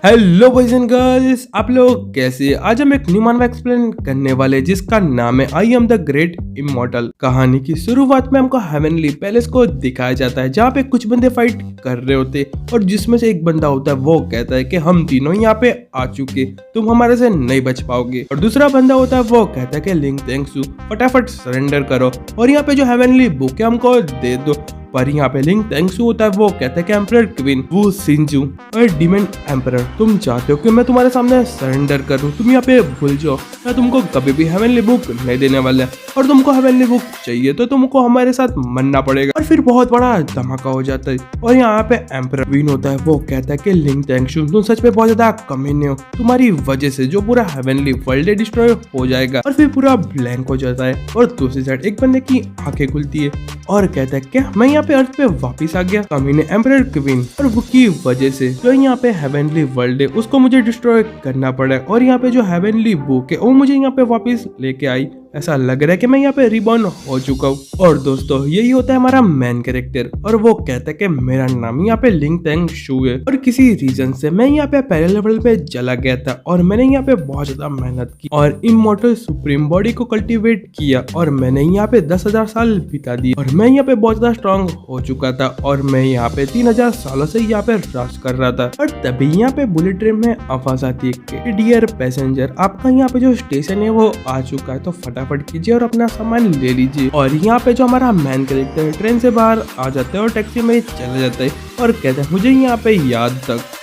Hello boys and girls, आप लोग कैसे? आज हम एक न्यू मानवा एक्सप्लेन करने वाले जिसका नाम है I am the great immortal. कहानी की शुरुआत में हमको हेवनली पैलेस को दिखाया जाता है जहाँ पे कुछ बंदे फाइट कर रहे होते और जिसमें से एक बंदा होता है वो कहता है कि हम तीनों यहाँ पे आ चुके, तुम हमारे से नहीं बच पाओगे। और दूसरा बंदा होता है वो कहता है कि लिंक थैंक्स यू, फटाफट सरेंडर करो और यहाँ पे जो हेवनली बुक है हमको दे दो। पर यहाँ पे लिंक थैंक्स होता है वो कहता है कि एम्परर क्वीन वो सिंजू और डीमन एम्परर, तुम चाहते हो कि मैं तुम्हारे सामने सरेंडर करूं, तुम यहाँ पे भूल जाओ, मैं तुमको कभी भी हेवनली बुक नहीं देने वाला और तुमको हेवनली बुक चाहिए तो तुमको हमारे साथ मरना पड़ेगा। और फिर बहुत बड़ा धमाका हो जाता है और यहाँ पे एम्परर क्वीन होता है वो कहता है कि लिंक थैंक्स यू, तुम सच में बहुत ज्यादा कमीने हो, तुम्हारी वजह से जो पूरा हेवनली वर्ल्ड डिस्ट्रॉय हो जाएगा। और फिर पूरा ब्लैंक हो जाता है और दूसरी साइड एक बंदे की आंखें खुलती है और कहता है क्या मैं यहाँ पे अर्थ पे वापिस आ गया। कमीने एम्परर क्वीन और वो की वजह से जो यहाँ पे हेवनली वर्ल्ड है उसको मुझे डिस्ट्रॉय करना पड़ा और यहाँ पे जो हेवनली बुक है वो मुझे यहाँ पे वापिस लेके आई। ऐसा लग रहा है कि मैं यहाँ पे रिबॉर्न हो चुका हूँ। और दोस्तों यही होता है हमारा मेन कैरेक्टर और वो कहता है कि मेरा नाम यहाँ पे लिंक थैंक शू है और किसी रीजन से मैं यहाँ पे पहले लेवल पे चला गया था और मैंने यहाँ पे बहुत ज्यादा मेहनत की और इमॉर्टल सुप्रीम बॉडी को कल्टीवेट किया और मैंने यहाँ पे 10,000 साल बिता दिए और मैं यहाँ पे बहुत ज्यादा स्ट्रॉन्ग हो चुका था और मैं यहाँ पे 3,000 सालों से यहाँ पे राज कर रहा था। और तभी यहाँ पे बुलेट ट्रेन में आवाज आती है कि डियर पैसेंजर, आपका यहाँ पे जो स्टेशन है वो आ चुका है, तो फटाफट कीजिए और अपना सामान ले लीजिए। और यहाँ पे जो हमारा मैन कैरेक्टर ट्रेन से बाहर आ जाता है और टैक्सी में चला जाता है और कहता है मुझे यहाँ पे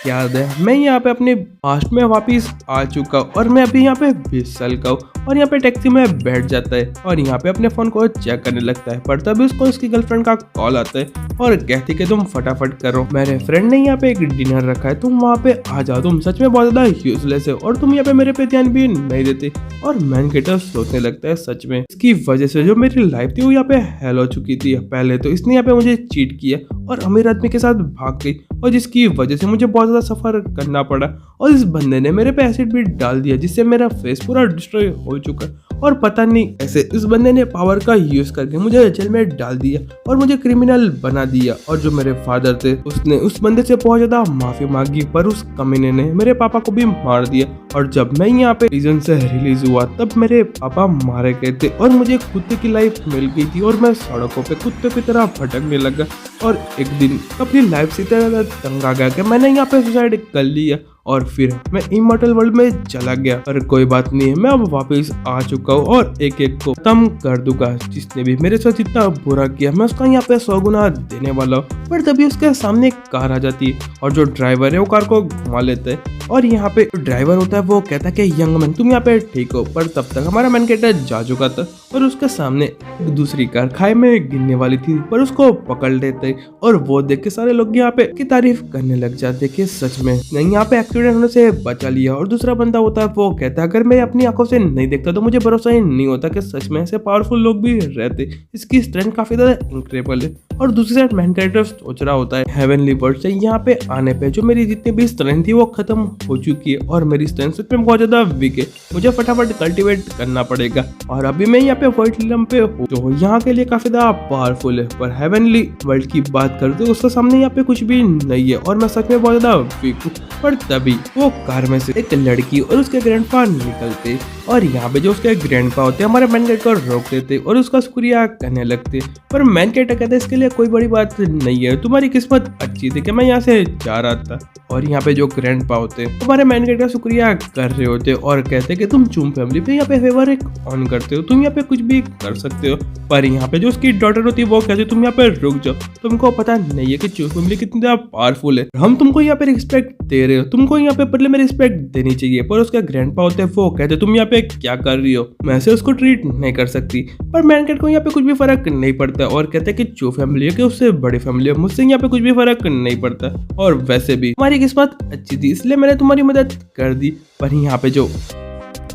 याद है मैं यहाँ पे अपने पास्ट में वापिस आ चुका हूँ और मैं अभी यहाँ पे 20 साल का हूँ। और यहाँ पे टैक्सी में बैठ जाता है और यहाँ पे अपने फोन को चेक करने लगता है पर तभी उसको उसकी गर्लफ्रेंड का कॉल आता है और कहती कि तुम फटाफट करो, मेरे फ्रेंड ने यहाँ पे एक डिनर रखा है, तुम वहाँ पे आ जाओ, तुम सच में बहुत ज्यादा यूजलेस है और तुम यहाँ पे मेरे पे ध्यान भी नहीं देते। और मैन कैरेक्टर सोचने लगता है सच में इसकी वजह से जो मेरी लाइफ थी वो यहाँ पे हेल हो चुकी थी, पहले तो इसने यहाँ पे मुझे चीट किया और अमीर आदमी के साथ भाग गई और जिसकी वजह से मुझे बहुत ज्यादा सफर करना पड़ा और इस बंदे ने मेरे पे एसिड भी डाल दिया जिससे मेरा फेस पूरा डिस्ट्रॉय हो चुका और पता नहीं ऐसे इस बंदे ने पावर का यूज करके मुझे जेल में डाल दिया और मुझे क्रिमिनल बना दिया। और जो मेरे फादर थे उसने उस बंदे से बहुत ज्यादा माफी मांगी पर उस कमीने ने मेरे पापा को भी मार दिया। और जब मैं यहाँ पे प्रिजन से रिलीज हुआ तब मेरे पापा मारे गए थे और मुझे कुत्ते की लाइफ मिल गई थी और मैं सड़कों पे कुत्ते की तरह भटकने लगा और एक दिन अपनी लाइफ से इतना तंग आ गया कि मैंने यहाँ पे सुसाइड कर लिया और फिर मैं इमॉर्टल वर्ल्ड में चला गया। पर कोई बात नहीं है, मैं अब वापस आ चुका हूँ और एक एक को खत्म कर दूंगा, जिसने भी मेरे साथ इतना बुरा किया मैं उसका यहाँ पे 100 गुना देने वाला हूँ। पर तभी उसके सामने एक कार आ जाती है और जो ड्राइवर है वो कार को घुमा लेता है और यहाँ पे ड्राइवर होता है वो कहता है कि यंग मैन तुम यहाँ पे ठीक हो। पर तब तक हमारा मैन कैरेक्टर जा चुका था और उसके सामने एक दूसरी कार खाई में गिरने वाली थी पर उसको पकड़ लेते और वो देख के सारे लोग यहाँ पे की तारीफ करने लग जाते कि सच में नहीं यहाँ पे एक्सीडेंट होने से बचा लिया। और दूसरा बंदा होता है वो कहता है अगर मैं अपनी आंखों से नहीं देखता तो मुझे भरोसा ही नहीं होता कि सच में ऐसे पावरफुल लोग भी रहते, इसकी स्ट्रेंथ काफी ज्यादा इनक्रेडिबल है। और दूसरी साइड मैन कैरेक्टर सोच रहा होता है हेवनली वर्ल्ड से यहाँ पे आने पे जो मेरी जितनी भी स्ट्रेंथ थी वो खत्म हो चुकी है और मेरी स्ट्रेंथ सच में बहुत ज्यादा वीक है, मुझे फटाफट कल्टीवेट करना पड़ेगा। और अभी मैं यहाँ पे व्हाइट लिलम पे हूँ जो यहाँ के लिए काफी ज्यादा पावरफुल है। पर हेवनली वर्ल्ड की बात करते उसके सामने यहाँ पे कुछ भी नहीं है और मैं सच में बहुत ज्यादा वीक हूँ। पर तभी वो कार में से एक लड़की और उसके ग्रैंडपा निकलते और यहाँ पे जो उसके ग्रैंडपा होते हमारे मैन कैरेक्टर को रोक देते और उसका शुक्रिया करने लगते। पर मैन कैरेक्टर कहते इसके लिए कोई बड़ी बात नहीं है, तुम्हारी किस्मत अच्छी थी कि मैं यहाँ से जा रहा था। और यहाँ पे जो ग्रैंडपा होते हमारे मैन कैरेक्टर का शुक्रिया कर रहे होते और कहते कि तुम चूम फैमिली पे यहाँ पे फेवर एक ऑन करते हो, तुम यहाँ पे कुछ भी कर सकते हो। पर यहाँ पे जो उसकी डॉटर होती है वो कहते तुम यहाँ पे रुक जाओ, तुमको पता नहीं है कि चूम फैमिली कितनी ज्यादा पावरफुल है, हम तुमको यहाँ पे रिस्पेक्ट दे रहे हो, तुमको यहाँ पे बदले में रिस्पेक्ट देनी चाहिए। पर उसका ग्रैंडपा होते वो कहते तुम यहाँ पे क्या कर रही हो, मैं ऐसे उसको ट्रीट नहीं कर सकती। पर मैन कैरेक्टर को यहाँ पे कुछ भी फर्क नहीं पड़ता और कहते कि जो फैमिली है कि उससे बड़ी फैमिली है, मुझसे यहाँ पे कुछ भी फर्क नहीं पड़ता और वैसे भी हमारी किस्मत अच्छी थी इसलिए मैंने तुम्हारी मदद कर दी। पर यहाँ पे जो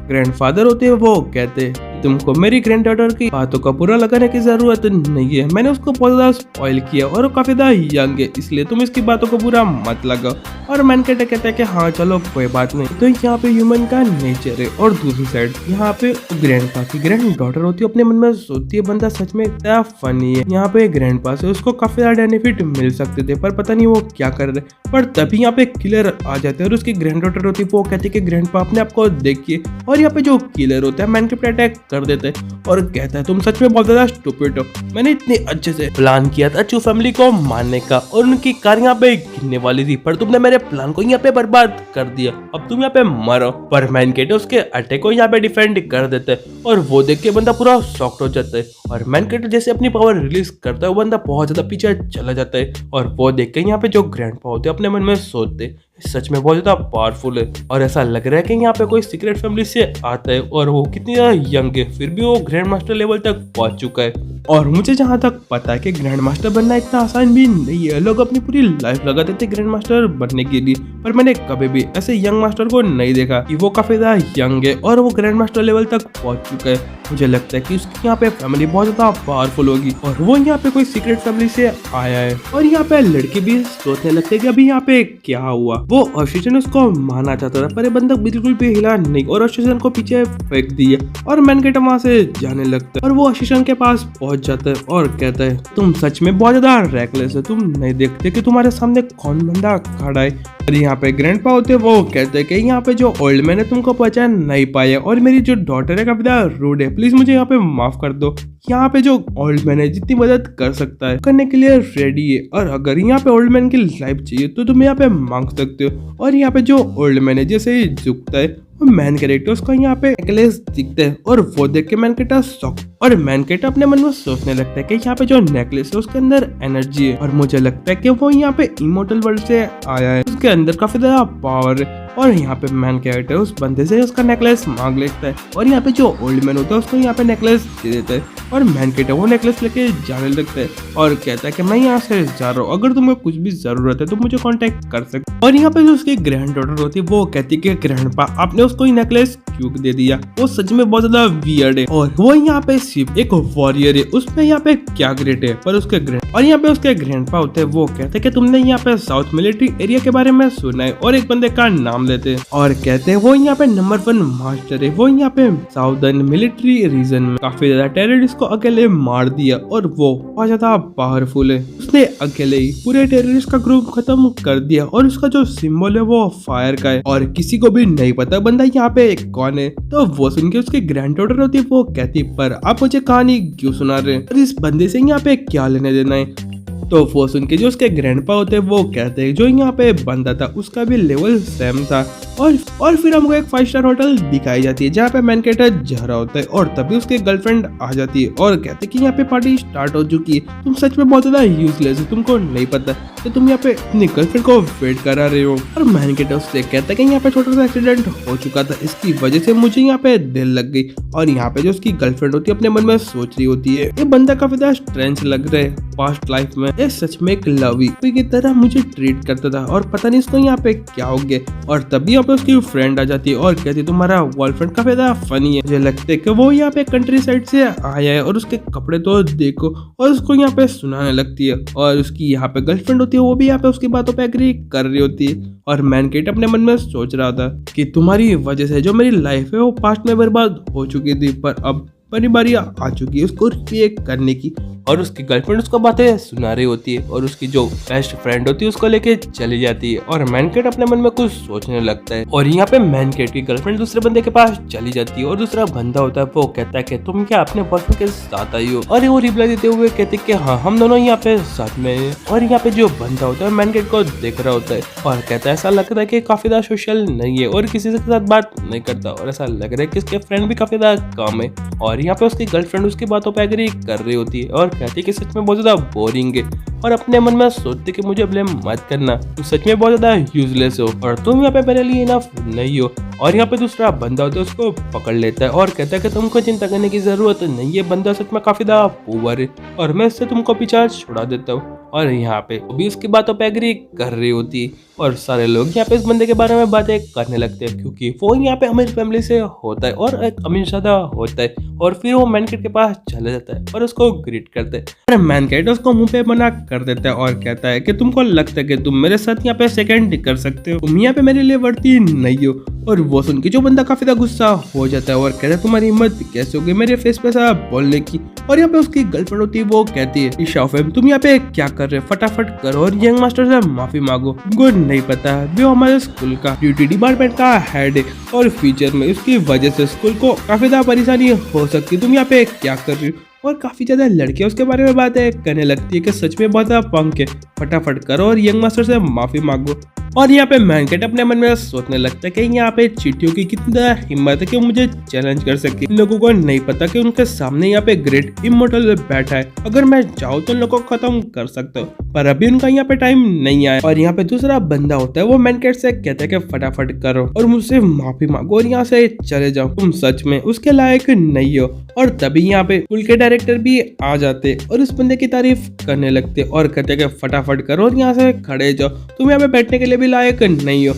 ग्रैंडफादर होते हैं वो कहते तुमको मेरी ग्रैंड डॉटर की बातों का बुरा लगाने की जरूरत नहीं है, मैंने उसको बहुत ज्यादा स्पॉइल किया और वो काफी ज्यादा यंग है, इसलिए तुम इसकी बातों को बुरा मत लगाओ। और मैनकेट कहता है कि हाँ चलो कोई बात नहीं। तो यहाँ पे ह्यूमन का नेचर है और दूसरी साइड यहाँ पे ग्रैंडपा की ग्रैंड डॉटर होती है, अपने मन में सोचती है बंदा सच में इतना फनी है। यहाँ पे ग्रैंडपा से उसको काफी ज्यादा बेनिफिट मिल सकते थे पर पता नहीं वो क्या कर रहे। पर तभी यहाँ पे किलर आ जाते हैं और उसकी ग्रैंड डॉटर होती है वो कहती है कि ग्रैंडपा अपने आप को देखिए। और यहाँ पे जो किलर होता है मैनकेट पे अटैक कर देते हैं और कहता है तुम सच में बहुत ज्यादा स्टूपिड हो, मैंने इतने अच्छे से प्लान किया था चू फैमिली को मारने का और उनकी कार यहाँ पे गिरने वाली थी, पर तुमने मेरे प्लान को यहाँ पे बर्बाद कर दिया, अब तुम यहाँ पे मरो। पर मैनकेट उसके अटैक को यहाँ पे डिफेंड कर देते हैं और वो देख के बंदा पूरा शॉक्ड हो जाता है। और मैनकेट जैसे अपनी पावर रिलीज करता है वो बंदा बहुत ज्यादा पीछे चला जाता है और वो देख के यहाँ पे जो ग्रैंडपा होते हैं अपने मन में सोचते सच में बहुत ज्यादा पावरफुल है और ऐसा लग रहा है कि यहाँ पे कोई सीक्रेट फैमिली से आता है और वो कितनी ज्यादा यंग है फिर भी वो ग्रैंड मास्टर लेवल तक पहुंच चुका है। और मुझे जहाँ तक पता है कि ग्रैंड मास्टर बनना इतना आसान भी नहीं है, लोग अपनी पूरी लाइफ लगाते थे ग्रैंड मास्टर बनने के लिए, पर मैंने कभी भी ऐसे यंग मास्टर को नहीं देखा कि वो काफी ज्यादा यंग है और वो ग्रैंड मास्टर लेवल तक पहुंच चुका है। मुझे लगता है कि उसकी यहाँ पे फैमिली बहुत ज्यादा पावरफुल होगी और वो यहाँ पे कोई सीक्रेट फैमिली से आया है। और यहाँ पे लड़के भी सोचने लगते हैं कि अभी यहाँ पे क्या हुआ। वो ऑक्सीजन उसको मारना चाहता था पर ये बंदा बिल्कुल भी हिला नहीं और ऑक्सीजन को पीछे फेंक दिया और मैनकेट वहां से जाने लगता है और वो ऑक्सीजन के पास पहुंच जाता है और कहता है तुम सच में बहुत ज्यादा रेकलेस है, तुम नहीं देखते कि तुम्हारे सामने कौन बंदा खड़ा है। और यहाँ पे ग्रैंडपा होते हैं वो कहते हैं कि यहाँ पे जो ओल्ड मैन है तुमको पहचान नहीं पाया और मेरी जो डॉटर है काफी ज्यादा रूड है, प्लीज मुझे यहाँ पे माफ कर दो। यहाँ पे जो ओल्ड मैन है जितनी मदद कर सकता है करने के लिए रेडी है और अगर यहाँ पे ओल्ड मैन की लाइफ चाहिए तो तुम यहाँ पे मांग सकते हो। और यहाँ पे जो ओल्ड मैन है जैसे ही झुकता है मैन कैरेक्टर उसका यहाँ पे नेकलेस दिखता है और वो देख के मैनकेट शॉक और मैनकेट अपने मन में सोचने लगता है कि यहाँ पे जो नेकलेस है उसके अंदर एनर्जी है और मुझे लगता है कि वो यहाँ पे इमोर्टल वर्ल्ड से आया है, उसके अंदर काफी ज्यादा पावर है। और यहाँ पे मैन कैरेक्टर उस बंदे से उसका नेकलेस मांग लेता है और यहाँ पे जो ओल्ड मैन होता है उसको यहाँ पे नेकलेस दे देता है और मैन कैरेक्टर वो नेकलेस लेके जाने लगता है और कहता है कि मैं यहाँ से जा रहा हूँ, अगर तुम्हें कुछ भी जरूरत है तो मुझे कांटेक्ट कर सकते। और यहाँ पे जो उसकी ग्रैंड डॉटर होती है वो कहती है कि ग्रैंडपा आपने उसको ही नेकलेस क्यों दे दिया, वो सच में बहुत ज्यादा वियर्ड है और वो यहाँ पे सिर्फ एक वॉरियर है, उसमें यहाँ पे क्या ग्रेट है। पर उसके ग्रैंड और यहाँ पे उसके ग्रैंडपा होते हैं वो कहते हैं कि तुमने यहाँ पे साउथ मिलिट्री एरिया के बारे में सुना है और एक बंदे का नाम लेते हैं और कहते हैं वो यहाँ पे नंबर 1 मास्टर है, वो यहाँ पे साउदर्न मिलिट्री रीजन में काफी ज्यादा टेररिस्ट को अकेले मार दिया और वो बहुत ज्यादा पावरफुल है, उसने अकेले ही पूरे टेररिस्ट का ग्रुप खत्म कर दिया और उसका जो सिंबल है वो फायर का है और किसी को भी नहीं पता बंदा यहाँ पे कौन है। तो वो सुन के उसकी ग्रैंड डॉटर होती है वो कहती पर आप मुझे कहानी क्यों सुना रहे हैं और इस बंदे से यहाँ पे क्या लेने देना है। तो वो सुन के जो उसके ग्रैंडपा होते हैं वो कहते हैं जो यहाँ पे बंदा था उसका भी लेवल सेम था और फिर हमको एक 5 स्टार होटल दिखाई जाती है जहाँ पे मैनकेट जा रहा होता है और तभी उसके गर्लफ्रेंड आ जाती है और कहते हैं कि यहाँ पे पार्टी स्टार्ट हो चुकी है, तुम सच में बहुत ज्यादा यूजलेस हो, तुमको नहीं पता तो तुम यहाँ पे अपनी गर्लफ्रेंड को वेट करा रहे हो। और मैनकेट उससे कहता है कि यहाँ पे छोटा सा एक्सीडेंट हो चुका था, इसकी वजह से मुझे यहाँ पे दिल लग गई। और यहाँ पे जो उसकी गर्लफ्रेंड होती है अपने मन में सोच रही होती है ये बंदा काफी ज्यादा स्ट्रेंज लग रहा है, पास्ट लाइफ में ये सच में एक लवी की तरह मुझे ट्रीट करता था और पता नहीं इसको यहाँ पे क्या हो गया। और तभी यहाँ पे उसकी फ्रेंड आ जाती है और कहती है तुम्हारा बॉयफ्रेंड काफी ज्यादा फनी है, मुझे लगता है कि वो यहाँ पे कंट्री साइड से आया है और उसके कपड़े तो देखो और उसको यहाँ पे सुनाने लगती है। और उसकी यहाँ पे गर्लफ्रेंड होती है वो भी यहाँ पे उसकी बातों पे एग्री कर रही होती है और मैनकेट अपने मन में सोच रहा था कि तुम्हारी वजह से जो मेरी लाइफ है वो पास्ट में बर्बाद हो चुकी थी पर अब बड़ी बारी आ चुकी है उसको रिएक्ट करने की। और उसकी गर्लफ्रेंड उसको बातें सुना रही होती है और उसकी जो बेस्ट फ्रेंड होती है उसको लेके चली जाती है और मैनकेट अपने मन में कुछ सोचने लगता है। और यहाँ पे मैनकेट की गर्लफ्रेंड दूसरे बंदे के पास चली जाती है और दूसरा बंदा होता है वो कहता है कि तुम क्या अपने बॉयफ्रेंड के साथ आई हो, और वो रिप्लाई देते हुए कहते कि हाँ हम दोनों यहाँ पे साथ में हैं। और यहाँ पे जो बंदा होता है मैनकेट को देख रहा होता है और कहता है ऐसा लगता है कि काफी ज्यादा सोशल नहीं है और किसी के साथ बात नहीं करता और ऐसा लग रहा है कि इसके फ्रेंड भी काफी ज्यादा कम है। और यहाँ पे उसकी गर्लफ्रेंड उसकी बातों पर एग्री कर रही होती है और कहती है कि सच में बहुत ज्यादा बोरिंग है और अपने मन में सोचते कि मुझे ब्लेम मत करना, तुम सच में बहुत ज्यादा यूजलेस हो और तुम यहाँ पे मेरे लिए इनफ नहीं हो। और यहाँ पे दूसरा बंदा होता है उसको पकड़ लेता है और कहता है कि तुमको चिंता करने की जरूरत नहीं, ये बंदा सच में काफी ज्यादा पुअर है और मैं इससे तुमको पीछा छुड़ा देता हूँ। और यहाँ पे वो भी उसकी बातों पे एग्री कर रही होती और सारे लोग यहाँ पे इस बंदे के बारे में बातें करने लगते हैं क्योंकि वो यहाँ पे अमीर फैमिली से होता है और एक अमीरजादा होता है। और फिर वो मैनकेट के पास चला जाता है और उसको ग्रीट करते हैं और मैनकेट उसको मुंह पे मना कर देता है और कहता है कि तुमको लगता है कि तुम मेरे साथ यहाँ पे सेकंड कर सकते हो, तुम यहाँ पे मेरे लिए वर्ती नहीं हो। और वो सुन के जो बंदा काफी ज्यादा गुस्सा हो जाता है और कहता है तुम्हारी हिम्मत कैसे होगी मेरे फेस पे ऐसा बोलने की। और यहाँ पे उसकी गर्लफ्रेंड होती है, वो कहती है शाफेम तुम यहाँ पे क्या कर रहे हो, फटाफट करो और यंग मास्टर से माफी मांगो, तुमको नहीं पता वो हमारे स्कूल का ड्यूटी डिपार्टमेंट का हेड है और फ्यूचर में उसकी वजह से स्कूल को काफी ज्यादा परेशानी हो सकती है, तुम यहाँ पे क्या कर रही हो। और काफी ज्यादा लड़कियां उसके बारे में बातें करने लगती है कि सच में बहुत ज्यादा पंक है, फटाफट करो और यंग मास्टर से माफी मांगो। और यहाँ पे मैनकेट अपने मन में सोचने लगता है कि यहाँ पे चींटियों की कितनी ज्यादा हिम्मत है कि वो मुझे चैलेंज कर सके। इन लोगों को नहीं पता कि उनके सामने यहाँ पे ग्रेट इमोर्टल बैठा है, अगर मैं चाहूँ तो इन लोगों को खत्म कर सकता हूँ, पर अभी उनका यहाँ पे टाइम नहीं आया। और यहाँ पे दूसरा बंदा होता है, वो मैनकेट से कहता है कि फटाफट करो और मुझसे माफी मांगो और यहाँ से चले जाओ, तुम सच में उसके लायक नहीं हो। और तभी यहाँ पे स्कूल के डायरेक्टर भी आ जाते और उस बंदे की तारीफ करने लगते और कहते कि फटाफट करो और यहाँ से खड़े जाओ, तुम यहाँ पे बैठने के लिए भी लायक नहीं हो।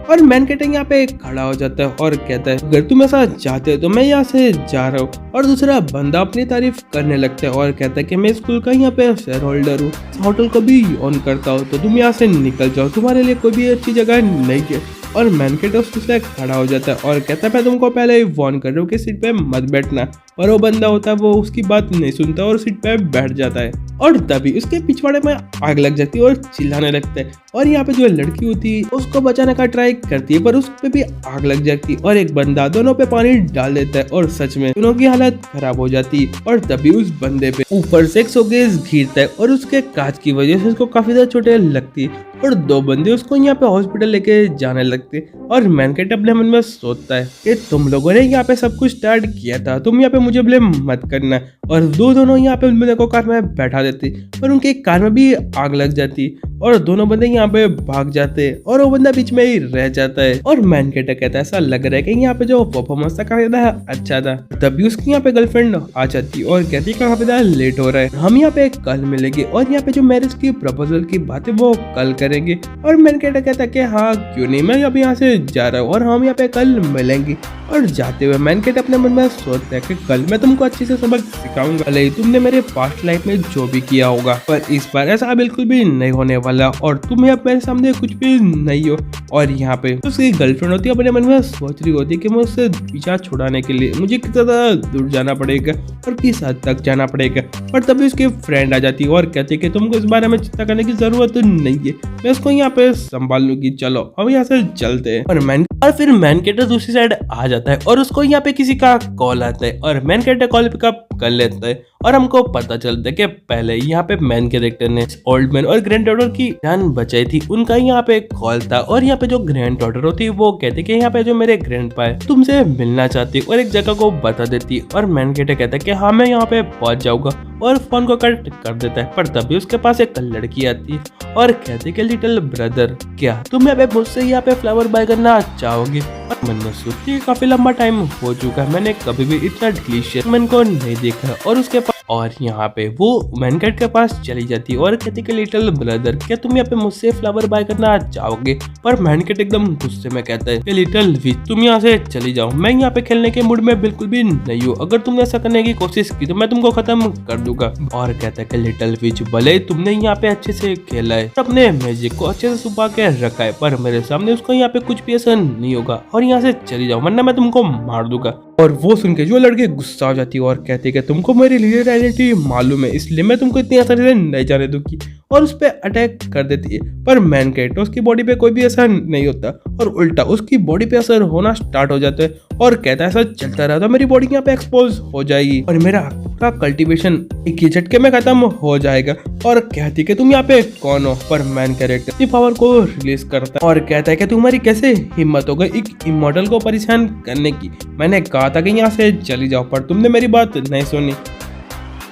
और मैनकेट यहाँ पे खड़ा हो जाता है और कहता है अगर तुम ऐसा चाहते हो तो मैं यहाँ से जा रहा हूँ। और दूसरा बंदा अपनी तारीफ करने लगता है और कहता है कि मैं स्कूल का यहाँ पे शेयर होल्डर हूँ, होटल को भी ऑन करता हूँ, तो तुम यहाँ से निकल जाओ, तुम्हारे लिए कोई भी अच्छी जगह नहीं है। और मैनकेट उससे खड़ा हो जाता है और कहता है मैं तुमको पहले ही वार्न कर रहा हूँ कि सीट पे मत बैठना। और वो बंदा होता है वो उसकी बात नहीं सुनता और सीट पे बैठ जाता है। और तभी उसके पिछवाड़े में आग लग जाती है और चिल्लाने लगता है। और यहाँ पे जो लड़की होती है उसको बचाने का ट्राई करती है पर उस पे भी आग लग जाती है और एक बंदा दोनों पे पानी डाल देता है और सच में दोनों की हालत खराब हो जाती है। और तभी उस बंदे पे ऊपर से एक शोकेस गिरता है और उसके कांच की वजह से उसको काफी ज्यादा चोटें लगती है और दो बंदे उसको यहाँ पे हॉस्पिटल लेके जाने लगते। और मैनकेट अपने मन में सोचता है कि तुम लोगों ने यहाँ पे सब कुछ स्टार्ट किया था, तुम यहाँ पे मुझे ब्लेम मत करना। और दोनों यहाँ पे बंदे को कार में बैठा देते पर उनके कार में भी आग लग जाती और दोनों बंदे यहाँ पे भाग जाते और वो बंदा बीच में ही रह जाता है। और मैनकेट कहता है ऐसा लग रहा है कि यहाँ पे जो परफॉर्मेंस था काफी ज्यादा अच्छा था। तभी उसकी यहाँ पे गर्लफ्रेंड आ जाती और कहती है काफी ज्यादा लेट हो रहा है, हम यहाँ पे कल मिलेंगे और यहाँ पे जो मैरिज की प्रपोजल की बात है वो कल करेंगे। और मैनकेट कहता है कि हाँ क्यों नहीं, मैं अभी यहाँ से जा रहा हूँ और हम यहाँ पे कल मिलेंगे। और जाते हुए मैनकेट अपने मन में सोचता है कि कल मैं तुमको अच्छे से सबक सिखाऊंगा, भले ही तुमने मेरे पास्ट लाइफ में जो भी किया होगा, पर इस बार ऐसा बिल्कुल भी नहीं होने वाला और तुम यहाँ मेरे सामने कुछ भी नहीं हो। और यहाँ पे उसकी गर्लफ्रेंड होती है अपने मन में सोच रही होती है कि मैं उससे पीछा छुड़ाने के लिए मुझे कितना ज्यादा दूर जाना पड़ेगा और किस हद तक जाना पड़ेगा। और तभी उसकी फ्रेंड आ जाती है और कहती है कि तुमको इस बारे में चिंता करने की जरूरत नहीं है, मैं उसको यहाँ पे संभाल लूंगी, चलो हम यहाँ से चलते हैं। और फिर मैनकेट दूसरी साइड आ जाता है और उसको यहाँ पे किसी का कॉल आता है और मैनकेट कॉल पिकअप कर लेता है और हमको पता चलता है कि पहले यहाँ पे मैन कैरेक्टर ने ओल्ड मैन और ग्रैंड डॉटर की जान बचाई थी, उनका यहाँ पे कॉल था। और यहाँ पे जो ग्रैंड डॉटर होती है वो कहती कि यहाँ पे जो मेरे ग्रैंड पा है तुमसे मिलना चाहती और एक जगह को बता देती है। और मैन कैरेक्टर कहता है कि हाँ मैं यहाँ पे पहुंच जाऊंगा और फोन को कट कर देता है। पर तभी उसके पास एक लड़की आती है और कहती है कि लिटिल ब्रदर क्या तुम यहाँ पे मुझसे यहाँ पे फ्लावर बाय करना चाहोगे। और मन में सोचती है काफी लंबा टाइम हो चुका है, मैंने कभी भी इतना डिलीशियस मन को नहीं देखा। और उसके पास और यहाँ पे वो मैनकेट के पास चली जाती है और कहती कि लिटिल ब्रदर क्या तुम यहाँ पे मुझसे फ्लावर बाय करना चाहोगे। पर मैनकेट एकदम गुस्से में कहता है कि लिटिल विच तुम यहाँ से चली जाओ, मैं यहाँ पे खेलने के मूड में बिल्कुल भी नहीं हूँ, अगर तुमने ऐसा करने की कोशिश की तो मैं तुमको खत्म कर दूंगा। और कहता है कि लिटिल विच भले तुमने यहाँ पे अच्छे से खेला है, अपने मैजिक को अच्छे से छुपा के रखा है, पर मेरे सामने उसको यहाँ पे कुछ भी ऐसा नहीं होगा और यहाँ से चली जाओ वरना मैं तुमको मार दूंगा। और वो सुन के जो लड़की गुस्सा हो जाती है और कहती है कि तुमको मेरी रियल आइडेंटिटी मालूम है, इसलिए मैं तुमको इतनी आसानी से नहीं जाने दूंगी और उस पर अटैक कर देती है। पर मैनकेट उसकी बॉडी पे कोई भी असर नहीं होता और उल्टा उसकी बॉडी पे असर होना स्टार्ट हो जाता है और कहता है ऐसा चलता रहा तो मेरी बॉडी यहाँ पे एक्सपोज हो जाएगी और मेरा का कल्टीवेशन एक ही झटके में खत्म हो जाएगा। और कहती कि तुम यहाँ पे कौन हो। पर मैन कैरेक्टर अपनी पावर को रिलीज करता है और कहता है कि तुम्हारी कैसे हिम्मत हो गई एक इमॉर्टल को परेशान करने की, मैंने कहा था कि यहाँ से चली जाओ पर तुमने मेरी बात नहीं सुनी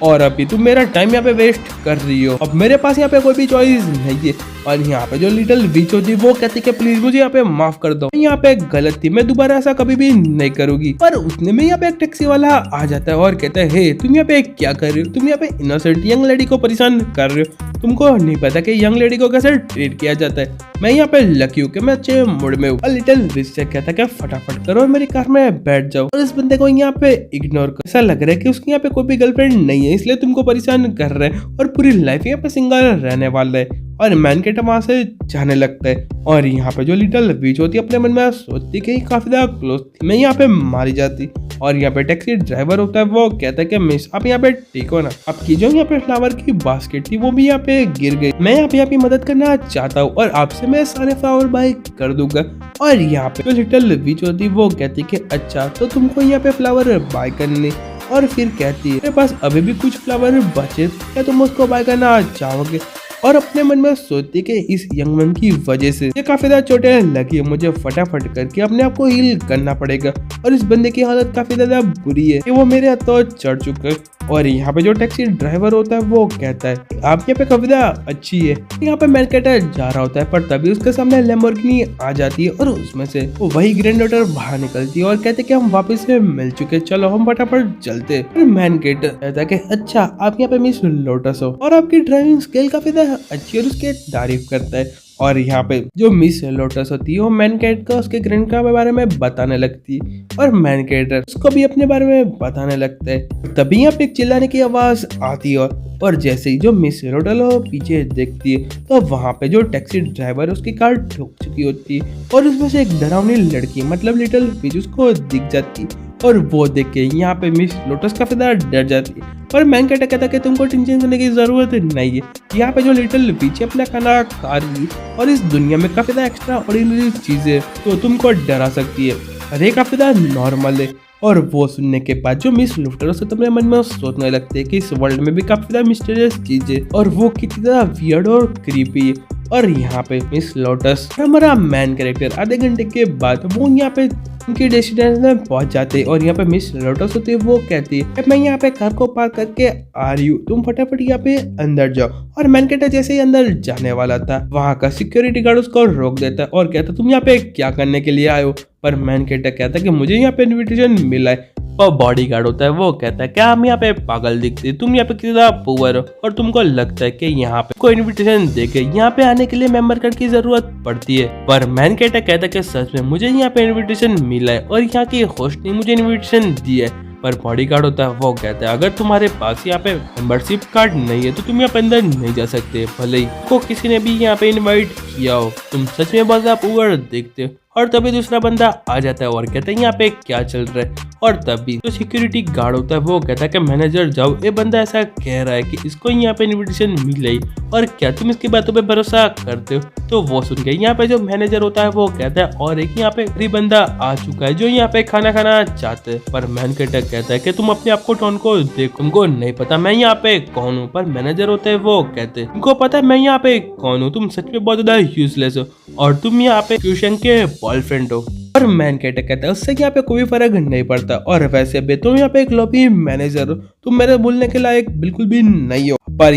और अभी तुम मेरा टाइम यहाँ पे वेस्ट कर रही हो, अब मेरे पास यहाँ पे कोई भी चॉइस नहीं है, और यहाँ पे जो लिटिल विच होती है वो कहती कि प्लीज मुझे यहाँ पे माफ कर दो, यहाँ पे गलत थी, मैं दोबारा ऐसा कभी भी नहीं करूंगी। पर उतने में यहाँ पे एक टैक्सी वाला आ जाता है और कहता है हे तुम यहाँ पे क्या कर रहे हो, तुम यहाँ पे इनोसेंट यंग लेडी को परेशान कर रहे हो, तुमको नहीं पता कि यंग लेडी को कैसे ट्रीट किया जाता है। मैं यहाँ पे लकी हूँ कि मैं अच्छे मूड में हूँ। लिटिल विच से कहता है फटाफट करो और मेरी कार में बैठ जाओ। और इस बंदे को यहाँ पे इग्नोर कर, ऐसा लग रहा है कि उसके यहाँ पे कोई भी गर्लफ्रेंड नहीं है इसलिए तुमको परेशान कर रहे हैं और पूरी लाइफ यहाँ पे सिंगल रहने वाला है। और मैन केट वहां से जाने लगता है और यहाँ पे जो लिटिल विच होती है अपने मन में सोचती कि काफी ज्यादा क्लोज थी, मैं यहाँ पे मारी जाती। और यहाँ पे टैक्सी ड्राइवर होता है वो कहता है कि मिस आप यहाँ पे ठीक हो ना, आपकी जो यहाँ पे फ्लावर की बास्केट थी वो भी यहाँ पे गिर गई, मैं यहाँ पे आपकी मदद करना चाहता हूँ और आपसे मैं सारे फ्लावर बाय कर दूंगा। और यहाँ पे जो लिटिल विच होती है वो कहती कि अच्छा तो तुमको यहाँ पे फ्लावर बाय करने, और फिर कहती है मेरे पास अभी भी कुछ फ्लावर बचे, क्या तुम उसको बाय करना चाहोगे। और अपने मन में सोचती कि इस यंग मैन की वजह से ये काफी ज्यादा चोटें लगी है, मुझे फटाफट करके अपने आप को हील करना पड़ेगा। और इस बंदे की हालत काफी ज्यादा बुरी है कि वो मेरे हाथों चढ़ चुका है। और यहाँ पे जो टैक्सी ड्राइवर होता है वो कहता है आप यहाँ पे काफी ज्यादा अच्छी है। यहाँ पे मैन केट जा रहा होता है पर तभी उसके सामने लैम्बोर्गिनी आ जाती है और उसमें से वो वही ग्रैंड डॉटर बाहर निकलती है और कहते कि हम वापस से मिल चुके, चलो हम फटाफट चलते। मैन केट कहता है कि अच्छा आप यहाँ पे मिस लोटस हो और आपकी ड्राइविंग स्किल काफी ज्यादा अच्छी है और उसकी तारीफ करता है। और यहाँ पे जो मिस लोटस होती है वो मैन केट को उसके ग्रैंड के बारे में बताने लगती है और मैन केट उसको भी अपने बारे में बताने लगता है। तभी यहाँ पे चिल्लाने की आवाज आती है और जैसे ही जो मिस लोटस पीछे देखती है तो वहाँ पे जो टैक्सी ड्राइवर उसकी कार ठोक चुकी होती है और उसमें से एक डरावनी लड़की मतलब लिटिल विच उसको दिख जाती है और वो देख के यहाँ पे मिस लोटस काफी ज्यादा डर जाती है। पर मैन केट कहता है कि तुमको टेंशन करने की जरूरत नहीं है, यहाँ पे जो लिटिल विच अपना खाना खा रही है और इस दुनिया में काफी ज्यादा एक्स्ट्रा ऑर्डिनरी चीजें तो तुमको डरा सकती है और ये काफी ज्यादा नॉर्मल है। और वो सुनने के बाद जो मिस लोटस से तुम्हारे मन में सोचने लगते हैं कि इस वर्ल्ड में भी काफी ज्यादा मिस्टीरियस चीजें और वो कितनी ज्यादा वियर्ड और क्रीपी है। और यहाँ पे मिस लोटस हमारा मैन कैरेक्टर आधे घंटे के बाद वो यहाँ पे उनके डेस्टिनेशन में पहुंच जाते हैं और यहाँ पे मिस लोटस होती है वो कहती है मैं यहाँ पे कार को पार्क करके आ रही हूँ, तुम फटाफट यहाँ पे अंदर जाओ। और मैन कैरेक्टर जैसे ही अंदर जाने वाला था वहाँ का सिक्योरिटी गार्ड उसको रोक देता है और कहता तुम यहाँ पे क्या करने के लिए आए हो। पर मैन कैरेक्टर कहता है कि मुझे यहाँ पे इन्विटेशन मिला है। और बॉडी गार्ड होता है वो कहता है क्या हम यहाँ पे पागल दिखते, तुम यहाँ पे किसी ज्यादा पुअर हो और तुमको लगता है कि यहाँ पे कोई इन्विटेशन देके यहाँ पे आने के लिए मेंबर कार्ड की जरूरत पड़ती है। पर मैन कहता है कि सच में मुझे यहाँ पे इन्विटेशन मिला है और यहाँ की होस्ट ने मुझे इन्विटेशन दिया है। पर बॉडी गार्ड होता है वो कहता है अगर तुम्हारे पास यहाँ पे मेंबरशिप कार्ड नहीं है तो तुम यहाँ पे अंदर नहीं जा सकते, भले ही को किसी ने भी यहाँ पे इनवाइट किया हो, तुम सच में बहुत ज्यादा पुअर दिखते हो। और तभी दूसरा बंदा आ जाता है और कहता है यहाँ पे क्या चल रहा है। और तभी जो सिक्योरिटी गार्ड होता है वो कहता है कि मैनेजर जाओ, ये बंदा ऐसा कह रहा है कि इसको यहाँ पे इन्विटेशन मिले और क्या तुम इसकी बातों पे भरोसा करते हो। तो वो सुन के यहाँ पे जो मैनेजर होता है वो कहता है और एक यहाँ पे गरीब बंदा आ चुका है जो यहाँ पे खाना खाना चाहते हैं। पर मैन कहता है कि तुम अपने आप को टोन को देखो, तुमको नहीं पता मैं यहाँ पे कौन हूँ। पर मैनेजर होते है वो कहते हैं तुमको पता है मैं यहाँ पे कौन हूँ, तुम सच में बहुत ज्यादा यूजलेस हो और तुम यहाँ पे क्यूशन के बॉयफ्रेंड हो। और मैन कहता है उससे यहाँ पे कोई फर्क नहीं पड़ता और वैसे भी तुम यहाँ पे एक लॉबी मैनेजर हो, तुम मेरे बोलने के लायक बिल्कुल भी नहीं हो। पर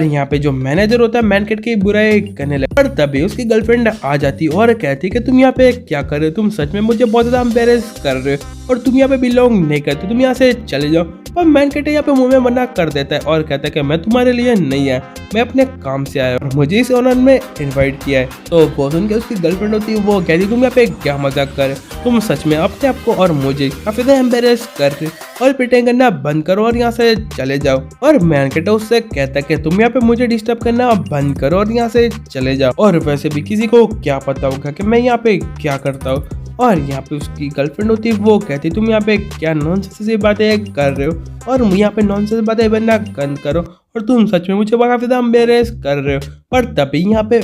यहाँ पे जो मैनेजर होता है मैन की बुराई करने लगा। पर तभी उसकी गर्लफ्रेंड आ जाती और कहती कि तुम यहाँ पे क्या कर रहे हो, तुम सच में मुझे बहुत ज्यादा एम्बेरस कर रहे हो और तुम यहाँ पे बिलोंग नहीं करते, तुम यहाँ से चले जाओ। पर मैन यहाँ पे मुंह में मना कर देता है और कहता है कि मैं तुम्हारे लिए नहीं आया, मैं अपने काम से आया और मुझे इस ऑनर में इनवाइट किया है। तो वो सुन के उसकी गर्लफ्रेंड होती है वो कहती तुम यहाँ पे क्या मजाक कर रहे हो, तुम सच में अपने आप को और मुझे काफी ज्यादा एम्बेरस कर रहे हो और प्रिटेंड करना बंद करो और यहाँ से चले जाओ। और मैन उससे कहता है कि तुम यहाँ पे मुझे डिस्टर्ब करना बंद करो और यहाँ से चले जाओ। और वैसे भी किसी को क्या पता होगा कि मैं यहाँ पे क्या करता हूँ। और यहाँ पे उसकी गर्लफ्रेंड होती है वो कहती तुम यहाँ पे क्या नॉनसेंस बातें कर रहे हो और यहाँ पे नॉनसेंस बातें बनना बंद करो और तुम सच में मुझे काफी ज्यादा एम्बेरस कर रहे हो। पर तभी यहाँ पे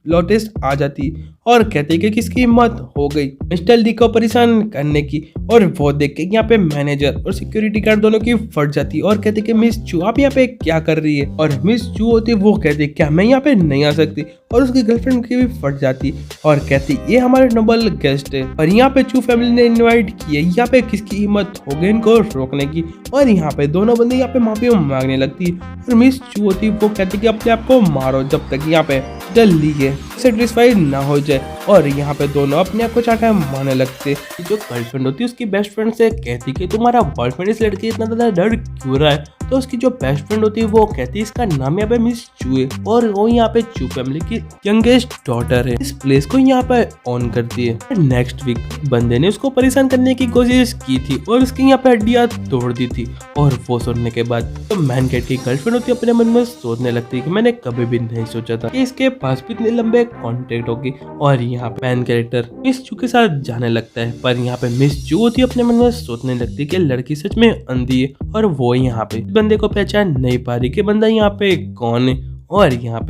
लोटेस आ जाती और कहते कि किसकी हिम्मत हो गई मिस्टर ली को परेशान करने की। और वो देख के यहाँ पे मैनेजर और सिक्योरिटी गार्ड दोनों की फट जाती और कहते कि मिस चू आप यहाँ पे क्या कर रही है। और मिस चू होती वो कहती क्या मैं यहाँ पे नहीं आ सकती। और उसकी गर्लफ्रेंड की भी फट जाती और कहती ये हमारे नोबल गेस्ट है और यहाँ पे चू फैमिली ने इनवाइट किए, यहाँ पे किसकी हिम्मत हो गई इनको रोकने की। और यहाँ पे दोनों बंदे यहाँ पे माफी मांगने लगती और मिस चू होती वो कहती कि अपने आप को मारो जब तक यहाँ पे जल्दी है सेटिस्फाइड ना हो जाए। और यहाँ पे दोनों अपने आप को चाटा मारने लगते। जो गर्लफ्रेंड होती है उसकी बेस्ट फ्रेंड से कहती कि तुम्हारा बॉयफ्रेंड इस लड़की इतना ज्यादा डर क्यों रहा है। तो उसकी जो बेस्ट फ्रेंड होती है वो कहती है इसका नाम यहाँ पे मिस चू है और वो यहाँ पे चू फैमिली की यंगेस्ट डॉटर है। इस प्लेस को यहाँ पे ऑन करती है। नेक्स्ट वीक बंदे ने उसको परेशान करने की कोशिश की थी और उसकी यहाँ पे हड्डियां तोड़ दी थी। और वो सुनने के बाद तो मैन कैट की गर्लफ्रेंड होती है अपने मन में सोचने लगती है कि मैंने कभी भी नहीं सोचा था कि इसके पास भी इतने लंबे कॉन्टेक्ट होगी। और यहाँ पे मैन कैरेक्टर मिस चू के साथ जाने लगता है। पर यहाँ पे मिस चू होती है अपने मन में सोचने लगती है कि लड़की सच में अंधी है और वो यहाँ पे बंदे को पहचान नहीं पा रही कि बंदा यहाँ पे कौन है। और यहाँ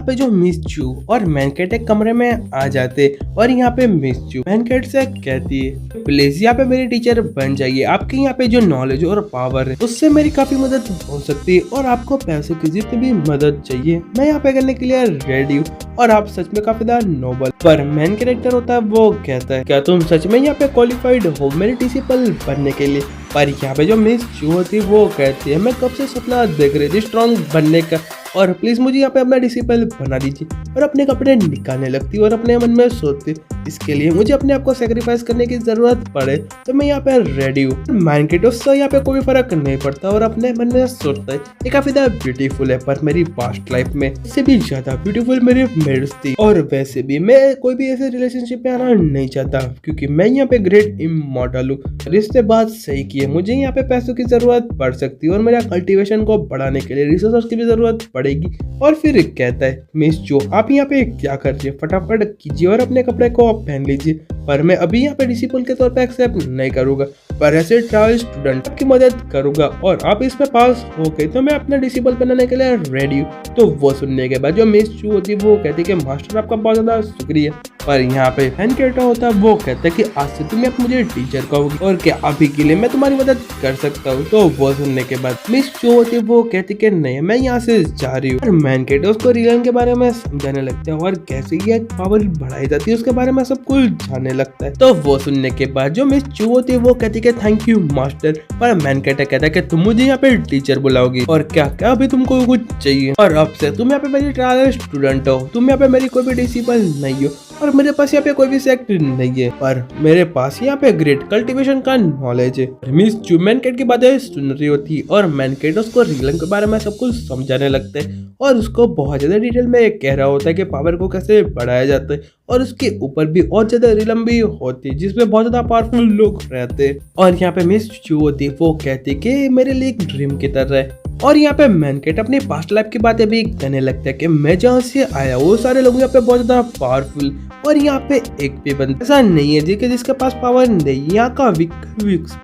पे जो मिस चू और मैनकेट एक कमरे में आ जाते और यहाँ पे मिस चू मैनकेट से कहती है प्लीज यहाँ पे मेरी टीचर बन जाइए, आपके यहाँ पे जो नॉलेज और पावर है उससे मेरी काफी मदद हो सकती है और आपको पैसों की जितनी भी मदद चाहिए मैं यहाँ पे करने के लिए रेडी हूँ और आप सच में काफी ज्यादा नोबल। पर मेन कैरेक्टर होता है वो कहता है क्या तुम सच में यहाँ पे क्वालिफाइड हो मेरे प्रिंसिपल बनने के लिए। पर यहाँ पे जो मिस चू होती है वो कहती है मैं कब से सपना देख रही थी स्ट्रॉन्ग बनने का और प्लीज मुझे यहाँ पे अपना डिसिपल बना दीजिए। और अपने कपड़े निकालने लगती और अपने मन में सोचती इसके लिए मुझे अपने आप को सेक्रीफाइस करने की जरूरत पड़े तो मैं यहाँ पे रेडी हूँ। माइंड उससे यहाँ पे कोई फर्क नहीं पड़ता और अपने मन में सोचता है ये काफी ज्यादा ब्यूटीफुल है पर मेरी पास्ट लाइफ में इससे भी ज्यादा ब्यूटीफुल मेरी मेड्स थी और वैसे भी मैं कोई भी ऐसे रिलेशनशिप में आना नहीं चाहता क्योंकि मैं यहाँ पे ग्रेट इमॉर्टल हूँ। रिश्ते बात सही की है, मुझे यहाँ पे पैसों की जरूरत पड़ सकती है और मेरा कल्टीवेशन को बढ़ाने के लिए रिसोर्स की भी जरूरत पड़ेगी। और फिर कहता है मिस जो आप यहाँ पे क्या कर रही है फटाफट कीजिए और अपने कपड़े को आप पहन लीजिए पर मैं अभी यहाँ पे डिसिपल के तौर पे एक्सेप्ट नहीं करूंगा पर ऐसे ट्रैवल स्टूडेंट की मदद करूंगा और आप इसमें पास हो गए तो मैं अपना डिसिपल बनाने के लिए रेडी हूँ। तो वो सुनने के बाद जो मिस चू होती है वो कहती है कि मास्टर आपका बहुत ज्यादा शुक्रिया। पर यहाँ पे फैन कैरेक्टर होता है वो कहता है कि आज से तुम आप मुझे टीचर कहोगी और क्या अभी के लिए मैं तुम्हारी मदद कर सकता हूँ। तो वो सुनने के बाद मिस चू होती है वो कहती कि नहीं मैं यहाँ से जा रही हूँ। और मैन कैरेक्टर उसको रिलन के बारे में समझाने लगते हैं और कैसे ये पावर बढ़ाई जाती है उसके बारे में सब कुछ जानने लगता है। तो वो सुनने के बाद जो मिस चू होती है वो कहती है थैंक यू मास्टर। पर मैन कैरेक्टर कहता है कि तुम मुझे यहाँ पे टीचर बुलाओगी और क्या क्या अभी तुमको कुछ चाहिए और अब से तुम यहाँ पे मेरी ट्रायल स्टूडेंट हो, तुम यहाँ पे मेरी कोई भी डिसिपल नहीं हो और मेरे पास यहाँ पे कोई भी सेक्ट नहीं है पर मेरे पास यहाँ पे ग्रेट कल्टीवेशन का नॉलेज है। मिस चू मैन कैट की बातें सुन रही होती और मैन कैट उसको रिलन के बारे में सब कुछ समझाने लगते हैं और उसको बहुत ज्यादा डिटेल में कह रहा होता है कि पावर को कैसे बढ़ाया जाता है और उसके ऊपर भी और ज्यादा रिलम भी होती है जिसमें बहुत ज्यादा पावरफुल लोग रहते हैं। और यहाँ पे मिस चू होती है वो कहती है कि मेरे लिए एक ड्रीम की तरह है। और यहाँ पे मैन कैट अपनी पास्ट लाइफ की बातें भी कहने लगता है कि मैं जहाँ से आया वो सारे लोग यहाँ पे बहुत ज्यादा पावरफुल और यहाँ पे एक भी बंदा ऐसा नहीं है जिसके पास पावर नहीं, यहाँ का वीक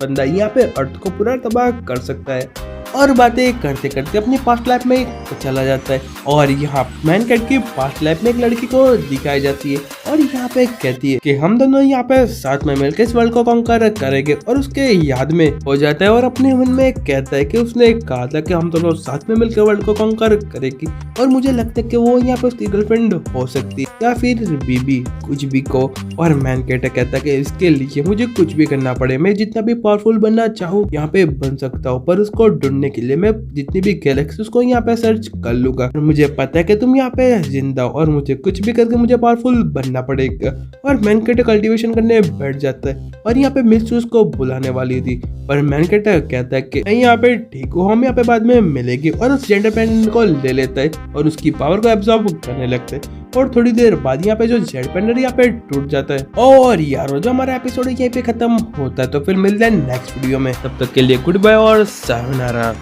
बंदा यहाँ पे अर्थ को पूरा तबाह कर सकता है। और बातें करते करते अपनी पास्ट लाइफ में चला जाता है और यहाँ मैन कैट की पास्ट लाइफ में एक लड़की को दिखाई जाती है और यहाँ पे कहती है कि हम दोनों यहाँ पे साथ में मिलकर इस वर्ल्ड को कॉन्कर करेंगे और उसके याद में हो जाता है और अपने मन में कहता है कि उसने कहा था कि हम दोनों साथ में मिलकर वर्ल्ड को कॉन्कर करेंगे और मुझे लगता है कि वो यहाँ पे उसकी गर्लफ्रेंड हो सकती है या फिर बीबी कुछ भी को। और मैन कैट कहता है कि इसके लिए मुझे कुछ भी करना पड़े, मैं जितना भी पावरफुल बनना चाहूँ यहाँ पे बन सकता हूँ पर उसको ढूंढने के लिए मैं जितनी भी गैलेक्सीज को यहाँ पे सर्च कर लूंगा। और मुझे पता है कि तुम यहाँ पे जिंदा हो और मुझे कुछ भी करके मुझे पावरफुल बनना पड़ेगा। और मैन कैट कल्टीवेशन करने बैठ जाता है और यहाँ पे मिस चू को बुलाने वाली थी पर मैन कैट कहता है कि यहाँ पे ठीक हो हम यहाँ पे बाद में मिलेंगे और उस जेंडर पेंडेंट को ले लेता है और उसकी पावर को एब्जॉर्ब करने लगता है। और थोड़ी देर बाद यहाँ पे जो जेड पेंडर यहाँ पे टूट जाता है। और यार जो हमारा एपिसोड यहीं पे खत्म होता है तो फिर मिलते हैं नेक्स्ट वीडियो में, तब तक के लिए गुड बाय और सायोनारा।